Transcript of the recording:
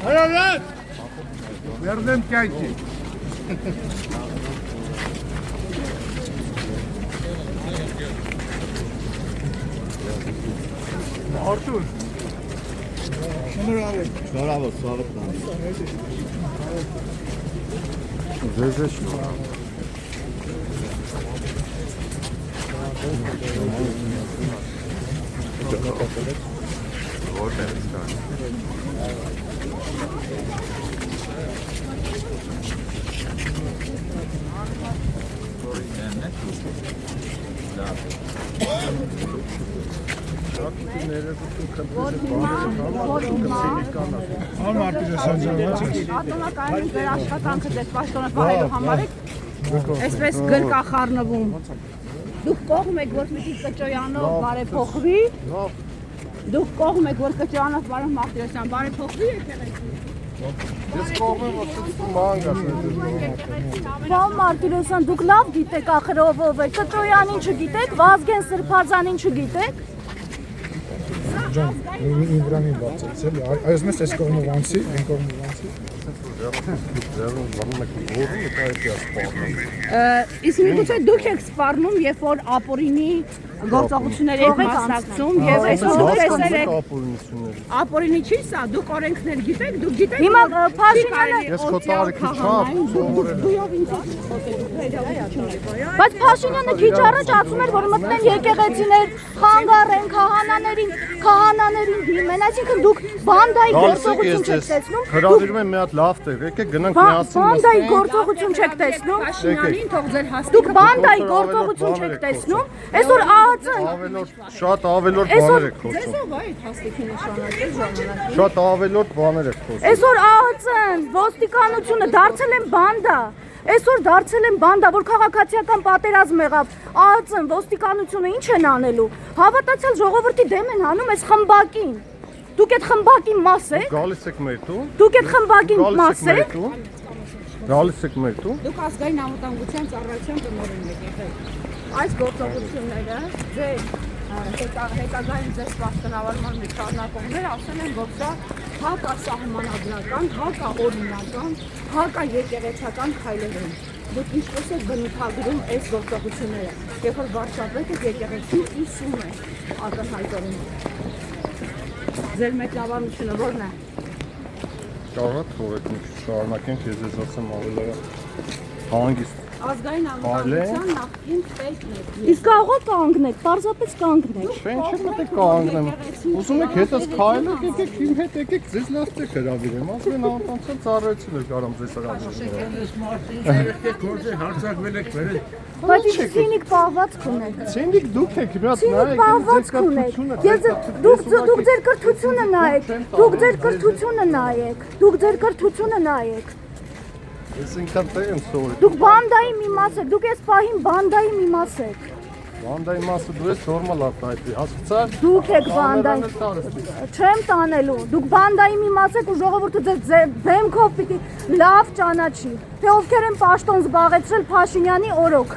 Hayır! Verdim kayki. Artur. Bravo, sağlık. Zezeš. Ատոնակայանի վերաշխատանքը ձեզ պաշտոնապահելու համար եք այսպես գրկախառնվում։ Դուք կողմ եք, որ պիտի Կճոյանով բարեփոխվի։ Դուք կողմ եք, որ Կճոյանով պարոն Մարտիրոսյան բարեփոխվի եկեղեցին։ Ես կողմ եմ, որ ման գասել։ Պարոն Մարտիրոսյան, դուք լավ գիտեք ախրով ով է, Կճոյանին չգիտեք, Վազգեն Սրբազանին չգիտեք։ Ինվրամին բացեց էլի, այս մեզ այս կողմով անցի, այն կողմով անցի։ Իսկ միգուցե դուք եք սպառնում, երբ որ ապօրինի գործողությունների եք մասնակցում եւ այսօր տեսել եք ապօրինի չի սա, դուք օրենքներ գիտեք, դուք գիտեք Հիմա Փաշինյանը Ես քո տարիքի չափ դույով ինձ Բայց Փաշինյանը քիչ առաջ ասում էր, որ մտնեն եկեղեցիներ, խանգարեն քահանաներին դիմեն, այսինքն դուք բանդայի գործողություն չեք տեսնում։ Հրավիրում եմ մի հատ լավ տեղ, եկեք գնանք միասին Բանդայի գործողություն չեք տեսնում։ Փաշինյանին թող ձեր Դուք հաստիկը բանդայի գործողություն չեք տեսնում։ Այսօր ԱԱԾ-ն Շատ ավելորդ բաներ եք խոսում։ ձեզով այդ հաստիկի նշանակել ժամանակ Շատ ավելորդ բաներ եք խոսում։ Այսօր ԱԱԾ-ն, ոստիկանությունը դարձել են բանդա։ Այսօր դարձել են բանդա, որ քաղաքացիական պատերազմ եղավ։ ԱԱԾ-ն, ոստիկանությունը ինչ են անելու։ Հավատացյալ ժողովրդի դեմ են հանում այս խմբակին։ Դուք այդ խմբակի մաս եք։ Գալիս եք մեր տուն։ Դուք այդ խմբակի մաս եք։ Գալիս եք մեր տուն։ դուք ազգային անվտանգության ծառայության տնօրենն եք եղել այս գործողությունները ձեր հետագայում ձեր պաշտոնավարման մի շարունակողներ ասել են, որ սա հակասահմանադրական, հակաօրինական, հակաեկեղեցական քայլեր են։ Դուք ինչպես եք բնութագրում այս գործողությունները, երբ որ վարչապետը եկեղեցին ուսում է ակնհայտորեն։ Ձեր մեկնաբանությունը ո՞րն է։ Կարող եք թողեք մի քիչ շարունակենք, ես ասեմ ավելի հանգիստ։ Ազգային անվտանգության նախկին պետն եք։ Իսկ կարող եք կանգնեք, պարզապես կանգնեք։ Չէ, ինչի՞ պետք է կանգնեմ։ Ուզում եք հետս քայլեք, եկեք իմ հետ եկեք, ձեզ լավ տեղ հրավիրեմ։ Ազգային անվտանգության ծառայությունը կարամ ձեզ հրավիրեմ։ Բայց ցինիկ պահվածք ունեք։ Ցինիկ դուք եք, մի հատ Ցինիկ պահվածք ունեք։ Դուք ձեր կրթությունը նայեք։ Դուք ձեր կրթությունը նայեք։ Դուք ձեր կրթությունը նայեք։ Ես ինքան տեղ եմ սովորել։ Դուք բանդայի մի մաս եք, դուք այս պահին բանդայի մի մաս եք։ Բանդայի մասը դու ես նորմալ արտահայտվի, հասկացա՞ր։ Դուք եք բանդայի։ Չեմ տանելու։ Դուք բանդայի մի մաս եք ու ժողովուրդը ձեր բեմքով պիտի լավ ճանաչի։ Թե ովքեր են պաշտոն զբաղեցրել Փաշինյանի օրոք։